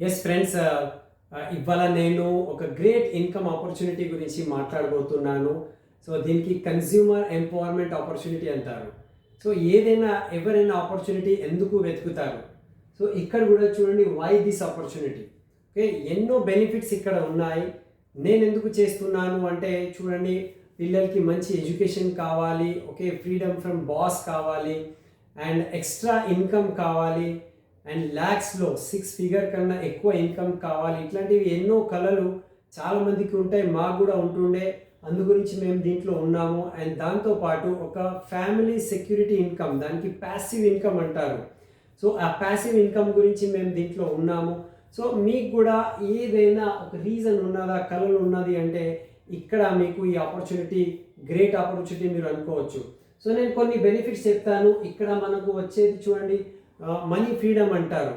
Yes friends, ఇవాళ నేను ఒక గ్రేట్ ఇన్కమ్ ఆపర్చునిటీ గురించి మాట్లాడబోతున్నాను. సో దీనికి కన్స్యూమర్ ఎంపవర్మెంట్ ఆపర్చునిటీ అంటారు. సో ఎవరైనా ఆపర్చునిటీ ఎందుకు వెతుకుతారు? సో ఇక్కడ కూడా చూడండి, వై దిస్ ఆపర్చునిటీ. ఓకే, ఎన్నో బెనిఫిట్స్ ఇక్కడ ఉన్నాయి. నేను ఎందుకు చేస్తున్నాను అంటే చూడండి, పిల్లలకి మంచి ఎడ్యుకేషన్ కావాలి, ఓకే, ఫ్రీడమ్ ఫ్రమ్ బాస్ కావాలి, అండ్ ఎక్స్ట్రా ఇన్కమ్ కావాలి, అండ్ ల్యాక్స్లో 6 ఫిగర్ కన్నా ఎక్కువ ఇన్కమ్ కావాలి. ఇట్లాంటివి ఎన్నో కళలు చాలామందికి ఉంటాయి, మాకు కూడా ఉంటుండే. అందు గురించి మేము దీంట్లో ఉన్నాము. అండ్ దాంతోపాటు ఒక ఫ్యామిలీ సెక్యూరిటీ ఇన్కమ్, దానికి ప్యాసివ్ ఇన్కమ్ అంటారు. సో ఆ ప్యాసివ్ ఇన్కమ్ గురించి మేము దీంట్లో ఉన్నాము. సో మీకు కూడా ఏదైనా ఒక రీజన్ ఉన్నదా, కళలు ఉన్నది అంటే ఇక్కడ మీకు ఈ ఆపర్చునిటీ గ్రేట్ ఆపర్చునిటీ మీరు అనుకోవచ్చు. సో నేను కొన్ని బెనిఫిట్స్ చెప్తాను. ఇక్కడ మనకు వచ్చేది చూడండి, మనీ ఫ్రీడమ్ అంటారు.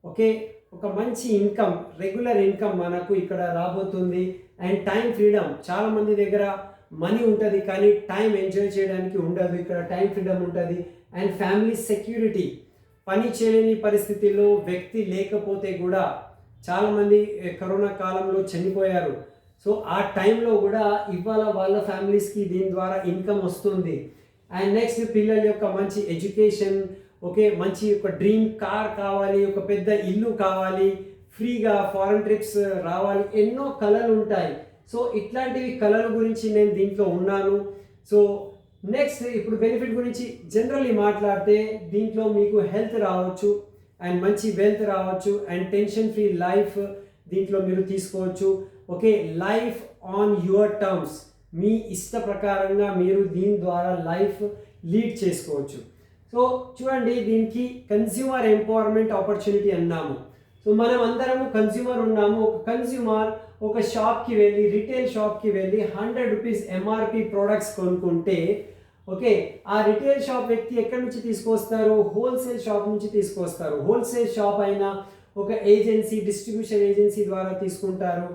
ఓకే, ఒక మంచి ఇన్కమ్, రెగ్యులర్ ఇన్కమ్ మనకు ఇక్కడ రాబోతుంది. అండ్ టైం ఫ్రీడమ్, చాలామంది దగ్గర మనీ ఉంటుంది కానీ టైం ఎంజాయ్ చేయడానికి ఉండదు. ఇక్కడ టైం ఫ్రీడమ్ ఉంటుంది. అండ్ ఫ్యామిలీ సెక్యూరిటీ, పని చేయలేని పరిస్థితుల్లో వ్యక్తి లేకపోతే కూడా చాలామంది కరోనా కాలంలో చనిపోయారు. సో ఆ టైంలో కూడా ఇవాళ వాళ్ళ ఫ్యామిలీస్కి దీని ద్వారా ఇన్కమ్ వస్తుంది. అండ్ నెక్స్ట్ పిల్లల యొక్క మంచి ఎడ్యుకేషన్, ఓకే, మంచి ఒక డ్రీమ్ కార్ కావాలి, ఒక పెద్ద ఇల్లు కావాలి, ఫ్రీగా ఫారెన్ ట్రిప్స్ రావాలి, ఎన్నో కళలు ఉంటాయి. సో ఇట్లాంటివి కళల గురించి నేను దీంట్లో ఉన్నాను. సో నెక్స్ట్ ఇప్పుడు బెనిఫిట్ గురించి జనరల్లీ మాట్లాడితే దీంట్లో మీకు హెల్త్ రావచ్చు, అండ్ మంచి వెల్త్ రావచ్చు, అండ్ టెన్షన్ ఫ్రీ లైఫ్ దీంట్లో మీరు తీసుకోవచ్చు. Okay, life on your terms, మీ ఇష్ట ప్రకారంగా మీరు దీని ద్వారా లైఫ్ లీడ్ చేసుకోవచ్చు. సో చూడండి, దీనికి కన్స్యూమర్ ఎంపవర్మెంట్ ఆపర్చునిటీ అన్నాము. సో మనం అందరము కన్స్యూమర్ ఉన్నాము. ఒక కన్స్యూమర్ ఒక షాప్కి వెళ్ళి, రిటైల్ షాప్కి వెళ్ళి 100 రూపీస్ ఎంఆర్పి ప్రోడక్ట్స్ కొనుక్కుంటే, ఓకే, ఆ రిటైల్ షాప్ వ్యక్తి ఎక్కడి నుంచి తీసుకొస్తారు? హోల్సేల్ షాప్ నుంచి తీసుకొస్తారు. హోల్సేల్ షాప్ అయినా ఒక ఏజెన్సీ, డిస్ట్రిబ్యూషన్ ఏజెన్సీ ద్వారా తీసుకుంటారు.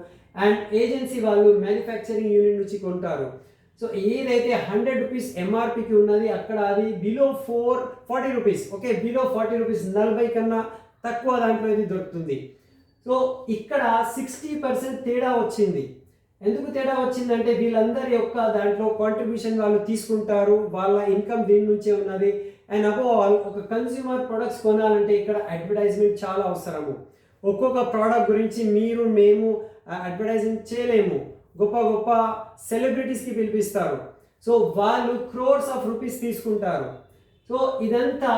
అండ్ ఏజెన్సీ వాళ్ళు మ్యానుఫ్యాక్చరింగ్ యూనిట్ నుంచి కొంటారు. సో ఏదైతే 100 రూపీస్ ఎంఆర్పికి ఉన్నది అక్కడ అది below 40 rupees, okay, below 40 rupees, 40 కన్నా తక్కువ దాంట్లో ఇది దొరుకుతుంది. సో ఇక్కడ 60% తేడా వచ్చింది. ఎందుకు తేడా వచ్చిందంటే వీళ్ళందరి యొక్క దాంట్లో కాంట్రిబ్యూషన్ వాళ్ళు తీసుకుంటారు, వాళ్ళ ఇన్కమ్ దీని నుంచే ఉన్నది. అండ్ అబోవ్ ఆల్, ఒక కన్స్యూమర్ ప్రొడక్ట్స్ కొనాలంటే ఇక్కడ అడ్వర్టైజ్మెంట్ చాలా అవసరము. ఒక్కొక్క ప్రోడక్ట్ గురించి మేము అడ్వర్టైజింగ్ చేయలేము. గొప్ప గొప్ప సెలబ్రిటీస్కి పిలిపిస్తారు. సో వాళ్ళు క్రోర్స్ ఆఫ్ రూపీస్ తీసుకుంటారు. సో ఇదంతా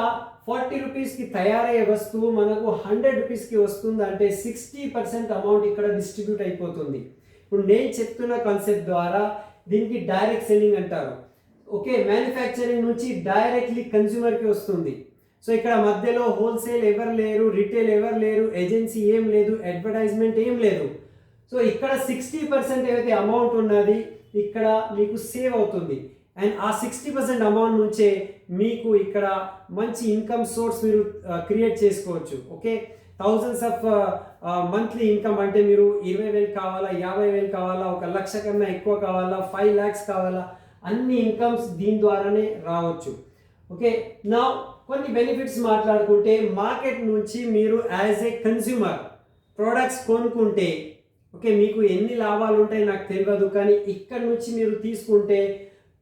40 రూపీస్కి తయారయ్యే వస్తువు మనకు 100 రూపీస్కి వస్తుంది అంటే 60% అమౌంట్ ఇక్కడ డిస్ట్రిబ్యూట్ అయిపోతుంది. ఇప్పుడు నేను చెప్తున్న కాన్సెప్ట్ ద్వారా దీనికి డైరెక్ట్ సెల్లింగ్ అంటారు. ఓకే, మ్యానుఫ్యాక్చరింగ్ నుంచి డైరెక్ట్లీ కన్స్యూమర్కి వస్తుంది. సో ఇక్కడ మధ్యలో హోల్సేల్ ఎవరు లేరు, రిటైల్ ఎవరు లేరు, ఏజెన్సీ ఏం లేదు, అడ్వర్టైజ్మెంట్ ఏం లేదు. సో ఇక్కడ 60% ఏదైతే అమౌంట్ ఉన్నది ఇక్కడ మీకు సేవ్ అవుతుంది. అండ్ ఆ 60% అమౌంట్ నుంచే మీకు ఇక్కడ మంచి ఇన్కమ్ సోర్స్ మీరు క్రియేట్ చేసుకోవచ్చు. Okay, thousands of monthly income అంటే మీరు 20,000 కావాలా, 50,000 కావాలా, 1,00,000 కన్నా ఎక్కువ కావాలా, 5 lakhs కావాలా, అన్ని ఇన్కమ్స్ దీని ద్వారానే రావచ్చు. ఓకే, నా కొన్ని బెనిఫిట్స్ మాట్లాడుకుంటే, మార్కెట్ నుంచి మీరు యాజ్ ఏ కన్స్యూమర్ ప్రోడక్ట్స్ కొనుక్కుంటే, ఓకే, మీకు ఎన్ని లాభాలు ఉంటాయి నాకు తెలియదు, కానీ ఇక్కడ నుంచి మీరు తీసుకుంటే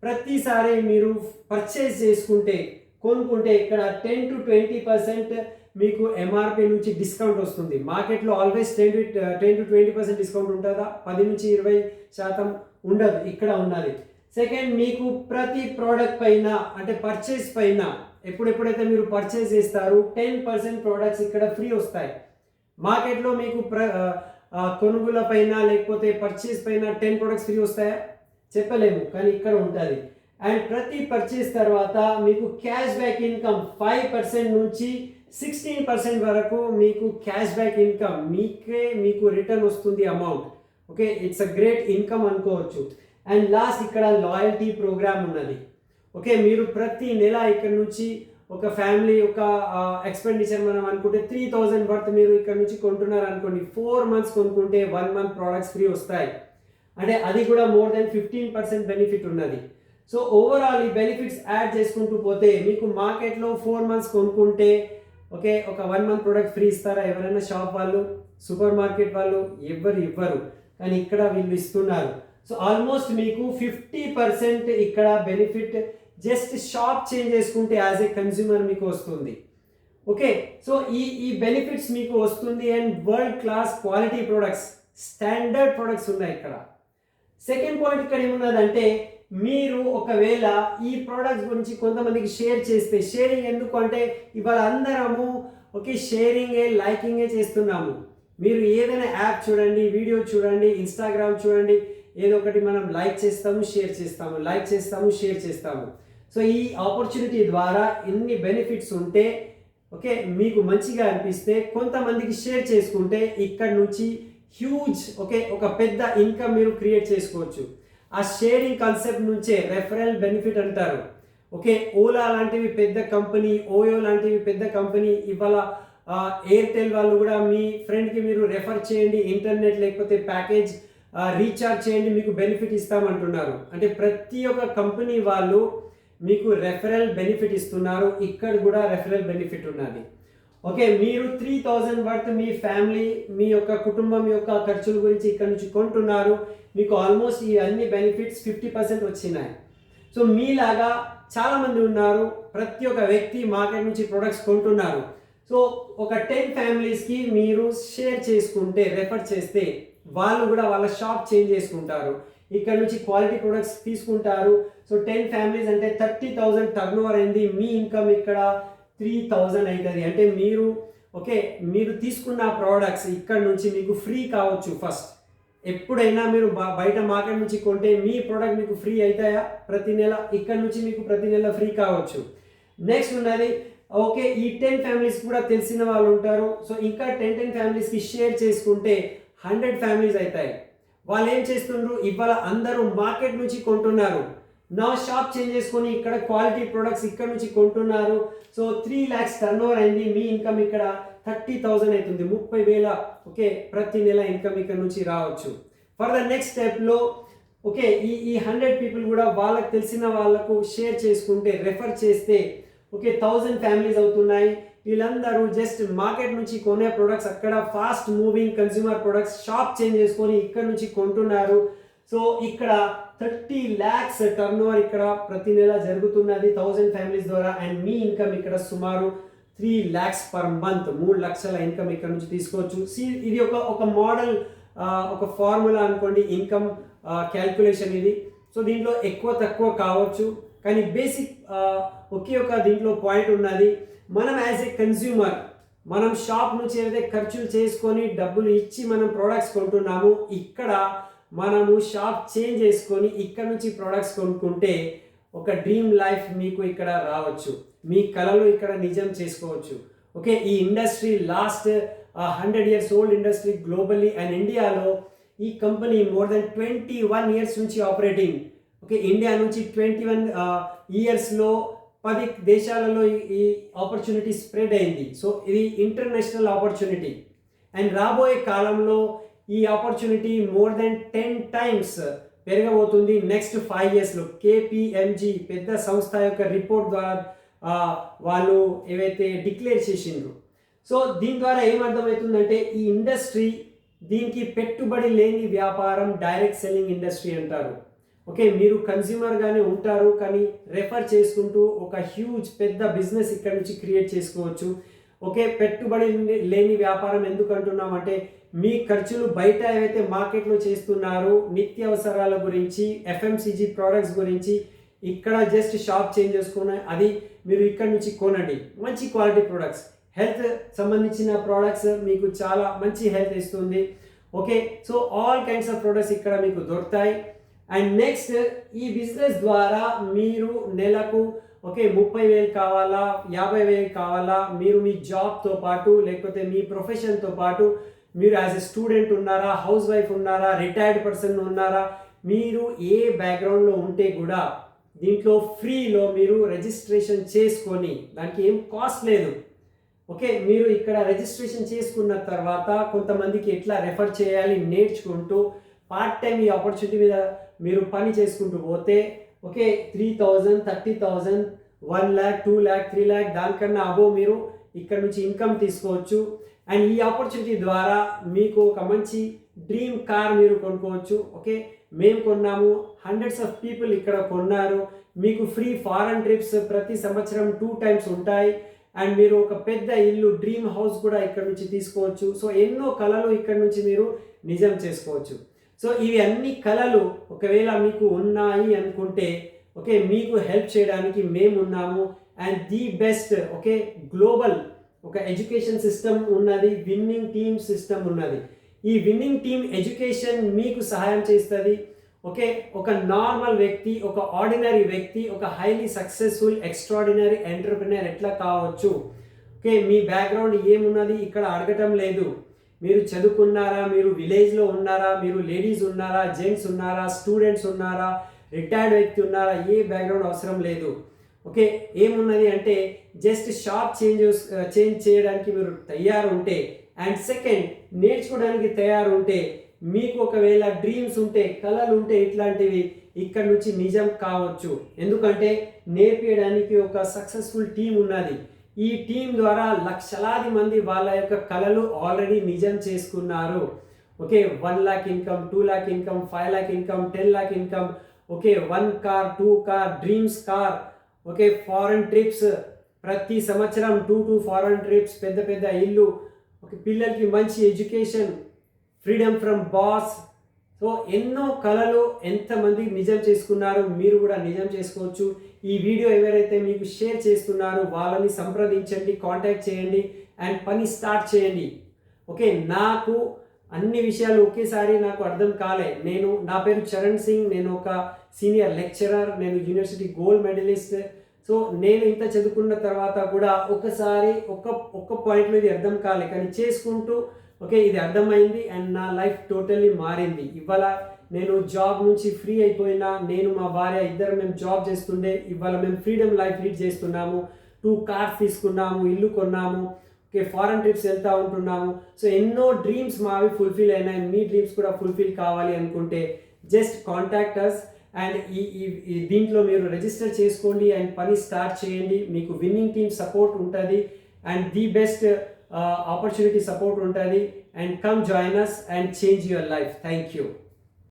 ప్రతిసారి మీరు పర్చేస్ చేసుకుంటే, కొనుక్కుంటే ఇక్కడ 10 to 20% మీకు ఎంఆర్పి నుంచి డిస్కౌంట్ వస్తుంది. మార్కెట్లో ఆల్వేస్ 10 to 20% డిస్కౌంట్ ఉంటుందా? 10 నుంచి 20% ఉండదు, ఇక్కడ ఉన్నది. సెకండ్, మీకు ప్రతి ప్రోడక్ట్ పైన అంటే పర్చేస్ పైన ఎప్పుడైతే మీరు పర్చేస్ చేస్తారు 10% ప్రోడక్ట్స్ ఇక్కడ ఫ్రీ వస్తాయి. మార్కెట్లో మీకు కొనుగోల పైన లేకపోతే పర్చేస్ పైన 10 ప్రొడక్ట్స్ ఫ్రీ వస్తాయా? చెప్పలేము, కానీ ఇక్కడ ఉంటుంది. అండ్ ప్రతి పర్చేస్ తర్వాత మీకు క్యాష్ బ్యాక్ ఇన్కమ్ 5% నుంచి 16% వరకు మీకు క్యాష్ బ్యాక్ ఇన్కమ్, మీకు రిటర్న్ వస్తుంది amount. Okay, it's a great income అనుకోవచ్చు. అండ్ లాస్ట్ ఇక్కడ లాయల్టీ ప్రోగ్రామ్ ఉన్నది. ఓకే, మీరు ప్రతి నెల ఇక్కడ నుంచి ఒక ఫ్యామిలీ ఒక ఎక్స్పెండిచర్ మనం అనుకుంటే 3,000 వర్త్ మీరు ఇక్కడ నుంచి కొంటున్నారు అనుకోండి, 4 months కొనుక్కుంటే 1 month ప్రోడక్ట్స్ ఫ్రీ వస్తాయి. అంటే అది కూడా మోర్ దెన్ 15% బెనిఫిట్ ఉన్నది. సో ఓవరాల్ ఈ బెనిఫిట్స్ యాడ్ చేసుకుంటూ పోతే మీకు మార్కెట్లో 4 months కొనుక్కుంటే ఓకే ఒక 1 మంత్ ప్రోడక్ట్ ఫ్రీ ఇస్తారా? ఎవరైనా షాప్ వాళ్ళు, సూపర్ మార్కెట్ వాళ్ళు ఎవ్వరు ఇవ్వరు. కానీ ఇక్కడ వీళ్ళు ఇస్తున్నారు. సో ఆల్మోస్ట్ మీకు 50% ఇక్కడ బెనిఫిట్ జస్ట్ షాప్ చేంజ్ చేసుకుంటే యాజ్ ఏ కన్జ్యూమర్ మీకు వస్తుంది. ఓకే సో ఈ బెనిఫిట్స్ మీకు వస్తుంది. And world class quality products, standard products ఉన్నాయి ఇక్కడ. సెకండ్ పాయింట్ ఇక్కడ ఏమున్నదంటే, మీరు ఒకవేళ ఈ ప్రోడక్ట్స్ గురించి కొంతమందికి షేర్ చేస్తే, షేరింగ్ ఎందుకు అంటే ఇవాళ అందరము ఓకే షేరింగే లైకింగే చేస్తున్నాము. మీరు ఏదైనా యాప్ చూడండి, వీడియో చూడండి, ఇన్స్టాగ్రామ్ చూడండి, ఏదో ఒకటి మనం లైక్ చేస్తాము, షేర్ చేస్తాము, లైక్ చేస్తాము, షేర్ చేస్తాము. సో ఈ ఆపర్చునిటీ ద్వారా ఎన్ని బెనిఫిట్స్ ఉంటే ఓకే మీకు మంచిగా అనిపిస్తే కొంతమందికి షేర్ చేసుకుంటే ఇక్కడ నుంచి హ్యూజ్ ఓకే ఒక పెద్ద ఇన్కమ్ మీరు క్రియేట్ చేసుకోవచ్చు. ఆ షేరింగ్ కాన్సెప్ట్ నుంచే రెఫరల్ బెనిఫిట్ అంటారు. ఓకే ఓలా లాంటివి పెద్ద కంపెనీ, ఓయో లాంటివి పెద్ద కంపెనీ, ఇవాళ ఎయిర్టెల్ వాళ్ళు కూడా మీ ఫ్రెండ్కి మీరు రెఫర్ చేయండి, ఇంటర్నెట్ లేకపోతే ప్యాకేజ్ రీఛార్జ్ చేయండి, మీకు బెనిఫిట్ ఇస్తామంటున్నారు. అంటే ప్రతి ఒక్క కంపెనీ వాళ్ళు మీకు రెఫరల్ బెనిఫిట్ ఇస్తున్నారు. ఇక్కడ కూడా రెఫరల్ బెనిఫిట్ ఉన్నది. ఓకే మీరు 3000 వర్త్ మీ ఫ్యామిలీ, మీ యొక్క కుటుంబం యొక్క ఖర్చుల గురించి ఇక్కడ నుంచి కొంటున్నారు. మీకు ఆల్మోస్ట్ ఈ అన్ని బెనిఫిట్స్ 50% వచ్చినాయి. సో మీలాగా చాలామంది ఉన్నారు. ప్రతి ఒక్క వ్యక్తి మార్కెట్ నుంచి ప్రొడక్ట్స్ కొంటున్నారు. సో ఒక 10 ఫ్యామిలీస్కి మీరు షేర్ చేసుకుంటే, రెఫర్ చేస్తే వాళ్ళు కూడా వాళ్ళ షాప్ చేంజ్ చేసుకుంటారు. ఇక్కడ నుంచి క్వాలిటీ ప్రొడక్ట్స్ తీసుకుంటారు. సో 10 ఫ్యామిలీస్ అంటే 30,000 టర్న్ ఓవర్ అయింది. మీ ఇన్కమ్ ఇక్కడ 3,000 అవుతుంది. అంటే మీరు తీసుకున్న ప్రోడక్ట్స్ ఇక్కడ నుంచి మీకు ఫ్రీ కావచ్చు. ఫస్ట్ ఎప్పుడైనా మీరు బయట మార్కెట్ నుంచి కొంటే మీ ప్రోడక్ట్ మీకు ఫ్రీ అవుతాయా? ప్రతి నెల ఇక్కడ నుంచి మీకు ప్రతి నెల ఫ్రీ కావచ్చు. నెక్స్ట్ ఉన్నది ఓకే ఈ 10 ఫ్యామిలీస్ కూడా తెలిసిన వాళ్ళు ఉంటారు. సో ఇంకా 10 ఫ్యామిలీస్కి షేర్ చేసుకుంటే 100 ఫ్యామిలీస్ అవుతాయి. వాళ్ళు ఏం చేస్తుండ్రు, ఇవాళ అందరూ మార్కెట్ నుంచి కొంటున్నారు. నా షాప్ చేంజ్ చేసుకొని ఇక్కడ క్వాలిటీ ప్రొడక్ట్స్ ఇక్కడ నుంచి కొంటున్నారు. సో 3 lakhs టర్న్ ఓవర్ అయింది. మీ ఇన్కమ్ ఇక్కడ 30,000 అవుతుంది. 30,000 ఓకే ప్రతి నెల ఇన్కమ్ ఇక్కడ నుంచి రావచ్చు. ఫర్ ద నెక్స్ట్ స్టెప్లో ఓకే ఈ 100 పీపుల్ కూడా వాళ్ళకి తెలిసిన వాళ్ళకు షేర్ చేసుకుంటే, రెఫర్ చేస్తే ఓకే 1000 ఫ్యామిలీస్ అవుతున్నాయి. వీళ్ళందరూ జస్ట్ మార్కెట్ నుంచి కొనే ప్రొడక్ట్స్, అక్కడ fast moving consumer products shop change చేసుకొని ఇక్కడ నుంచి కొంటున్నారు. సో ఇక్కడ 30 lakhs టర్న్ ఓవర్ ఇక్కడ ప్రతి నెల జరుగుతున్నది 1000 ఫ్యామిలీస్ ద్వారా. అండ్ మీ ఇన్కమ్ ఇక్కడ సుమారు 3 lakhs పర్ మంత్, 3 లక్షల ఇన్కమ్ ఇక్కడ నుంచి తీసుకోవచ్చు. ఇది ఒక మోడల్, ఒక ఫార్ములా అనుకోండి, ఇన్కమ్ క్యాల్కులేషన్ ఇది. సో దీంట్లో ఎక్కువ తక్కువ కావచ్చు, కానీ బేసిక్ ఒకే ఒక దీంట్లో పాయింట్ ఉన్నది. మనం యాజ్ ఏ కన్స్యూమర్, మనం షాప్ నుంచి ఏదైతే ఖర్చులు చేసుకొని డబ్బులు ఇచ్చి మనం ప్రోడక్ట్స్ కొంటున్నాము, ఇక్కడ మనము షాప్ చేంజ్ చేసుకొని ఇక్కడ నుంచి ప్రోడక్ట్స్ కొనుక్కుంటే ఒక డ్రీమ్ లైఫ్ మీకు ఇక్కడ రావచ్చు. మీ కళలు ఇక్కడ నిజం చేసుకోవచ్చు. ఓకే ఈ industry last 100 years old industry globally. And ఇండియాలో ఈ కంపెనీ మోర్ దెన్ 21 years నుంచి ఆపరేటింగ్. ఓకే ఇండియా నుంచి 21 yearsలో 10 దేశాలలో ఈ ఆపర్చునిటీ స్ప్రెడ్ అయింది. సో ఇది ఇంటర్నేషనల్ ఆపర్చునిటీ. అండ్ రాబోయే కాలంలో ఈ ఆపర్చునిటీ మోర్ దెన్ 10 times పెరగబోతుంది నెక్స్ట్ 5 yearsలో. KPMG పెద్ద సంస్థ యొక్క రిపోర్ట్ ద్వారా వాళ్ళు ఏవైతే డిక్లేర్ చేసిండ్రు. సో దీని ద్వారా ఏమర్థమవుతుందంటే, ఈ ఇండస్ట్రీ దీనికి పెట్టుబడి లేని వ్యాపారం, డైరెక్ట్ సెల్లింగ్ ఇండస్ట్రీ అంటారు. ఓకే మీరు కన్స్యూమర్గానే ఉంటారు, కానీ రెఫర్ చేసుకుంటూ ఒక హ్యూజ్ పెద్ద బిజినెస్ ఇక్కడ నుంచి క్రియేట్ చేసుకోవచ్చు. ఓకే పెట్టుబడి లేని వ్యాపారం ఎందుకు అంటున్నామంటే, మీ ఖర్చులు బయట ఏవైతే మార్కెట్లో చేస్తున్నారు నిత్యావసరాల గురించి, FMCG ప్రోడక్ట్స్ గురించి, ఇక్కడ జస్ట్ షాప్ చేంజ్ చేసుకుని అది మీరు ఇక్కడ నుంచి కొనండి. మంచి క్వాలిటీ ప్రొడక్ట్స్, హెల్త్ సంబంధించిన ప్రోడక్ట్స్ మీకు చాలా మంచి హెల్త్ ఇస్తుంది. Okay so all kinds of products ఇక్కడ మీకు దొరుకుతాయి. అండ్ నెక్స్ట్ ఈ బిజినెస్ ద్వారా మీరు నెలకు ఓకే 30,000 కావాలా, 50,000 కావాలా, మీరు మీ జాబ్తో పాటు లేకపోతే మీ ప్రొఫెషన్తో పాటు మీరు యాజ్ ఎ స్టూడెంట్ ఉన్నారా, హౌస్ వైఫ్ ఉన్నారా, రిటైర్డ్ పర్సన్ ఉన్నారా, మీరు ఏ బ్యాక్గ్రౌండ్లో ఉంటే కూడా దీంట్లో ఫ్రీలో మీరు రిజిస్ట్రేషన్ చేసుకొని, దానికి ఏం కాస్ట్ లేదు. ఓకే మీరు ఇక్కడ రిజిస్ట్రేషన్ చేసుకున్న తర్వాత కొంతమందికి ఎట్లా రెఫర్ చేయాలి నేర్చుకుంటూ పార్ట్ టైం ఈ ఆపర్చునిటీ మీద మీరు పని చేసుకుంటూ పోతే ఓకే 3,000, 30,000, 1 lakh, 2 lakh, 3 lakh దానికన్నా అబో మీరు ఇక్కడ నుంచి ఇన్కమ్ తీసుకోవచ్చు. అండ్ ఈ ఆపర్చునిటీ ద్వారా మీకు ఒక మంచి డ్రీమ్ కార్ మీరు కొనుక్కోవచ్చు. ఓకే, మేము కొన్నాము, హండ్రెడ్స్ ఆఫ్ పీపుల్ ఇక్కడ కొన్నారు. మీకు ఫ్రీ ఫారెన్ ట్రిప్స్ ప్రతి సంవత్సరం 2 times ఉంటాయి. అండ్ మీరు ఒక పెద్ద ఇల్లు, డ్రీమ్ హౌస్ కూడా ఇక్కడ నుంచి తీసుకోవచ్చు. సో ఎన్నో కళలు ఇక్కడ నుంచి మీరు నిజం చేసుకోవచ్చు. సో ఇవి అన్ని కళలు ఒకవేళ మీకు ఉన్నాయి అనుకుంటే ఓకే, మీకు హెల్ప్ చేయడానికి మేము ఉన్నాము. And the best okay global ఒక ఎడ్యుకేషన్ సిస్టమ్ ఉన్నది, విన్నింగ్ టీమ్ సిస్టమ్ ఉన్నది. ఈ విన్నింగ్ టీమ్ ఎడ్యుకేషన్ మీకు సహాయం చేస్తుంది. ఓకే, ఒక నార్మల్ వ్యక్తి, ఒక ఆర్డినరీ వ్యక్తి, ఒక హైలీ సక్సెస్ఫుల్ ఎక్స్ట్రాడినరీ ఎంటర్ప్రినర్ ఎట్లా కావచ్చు. ఓకే, మీ బ్యాక్గ్రౌండ్ ఏమున్నది ఇక్కడ అడగటం లేదు. మీరు చదువుకున్నారా, మీరు విలేజ్లో ఉన్నారా, మీరు లేడీస్ ఉన్నారా, జెంట్స్ ఉన్నారా, స్టూడెంట్స్ ఉన్నారా, రిటైర్డ్ వ్యక్తి ఉన్నారా, ఏ బ్యాక్గ్రౌండ్ అవసరం లేదు. ఓకే, ఏమున్నది అంటే జస్ట్ షాప్ చేంజ్ చేయడానికి మీరు తయారు ఉంటే, అండ్ సెకండ్ నేర్చుకోవడానికి తయారు ఉంటే, మీకు ఒకవేళ డ్రీమ్స్ ఉంటే, కళలు ఉంటే, ఇట్లాంటివి ఇక్కడ నుంచి నిజం కావచ్చు. ఎందుకంటే నేర్పించడానికి ఒక సక్సెస్ఫుల్ టీం ఉన్నది. ఈ టీం ద్వారా లక్షలాది మంది వాళ్ళ యొక్క కళలు ఆల్రెడీ నిజం చేసుకున్నారు. Okay, 1 lakh income, 2 lakh income, 5 lakh income, 10 lakh income. Okay, 1 car, 2 car, dreams car. Okay, foreign trips ప్రతి సంవత్సరం 2 ఫారెన్ ట్రిప్స్, పెద్ద పెద్ద ఇల్లు. ఓకే, పిల్లలకి మంచి education, freedom from boss. So ఎన్నో కళలు ఎంతమంది నిజం చేసుకున్నారు, మీరు కూడా నిజం చేసుకోవచ్చు. ఈ వీడియో ఎవరైతే మీకు షేర్ చేస్తున్నారో వాళ్ళని సంప్రదించండి, కాంటాక్ట్ చేయండి అండ్ పని స్టార్ట్ చేయండి. ఓకే, నాకు అన్ని విషయాలు ఒకేసారి నాకు అర్థం కాలే. నా పేరు చరణ్ సింగ్, నేను ఒక సీనియర్ లెక్చరర్, నేను యూనివర్సిటీ గోల్డ్ మెడలిస్ట్. సో నేను ఇంత చదువుకున్న తర్వాత కూడా ఒకసారి ఒక్క పాయింట్లో ఇది అర్థం కాలే, కానీ చేసుకుంటూ ఓకే ఇది అర్థమైంది అండ్ నా లైఫ్ టోటల్లీ మారింది. ఇవాళ నేను జాబ్ నుంచి ఫ్రీ అయిపోయినా, నేను మా భార్య ఇద్దరు మేము జాబ్ చేస్తుండే, ఇవాళ మేము ఫ్రీడమ్ లైఫ్ లీడ్ చేస్తున్నాము. 2 cars తీసుకున్నాము, ఇల్లు కొన్నాము. ఓకే, ఫారెన్ ట్రిప్స్ వెళ్తూ ఉంటున్నాము. సో ఎన్నో డ్రీమ్స్ మావి ఫుల్ఫిల్ అయినాయి. మీ డ్రీమ్స్ కూడా ఫుల్ఫిల్ కావాలి అనుకుంటే జస్ట్ కాంటాక్ట్ అస్ అండ్ ఈ దీంట్లో మీరు రిజిస్టర్ చేసుకోండి అండ్ పని స్టార్ట్ చేయండి. మీకు విన్నింగ్ టీమ్ సపోర్ట్ ఉంటుంది and the best opportunity support untadi and come join us and change your life. Thank you.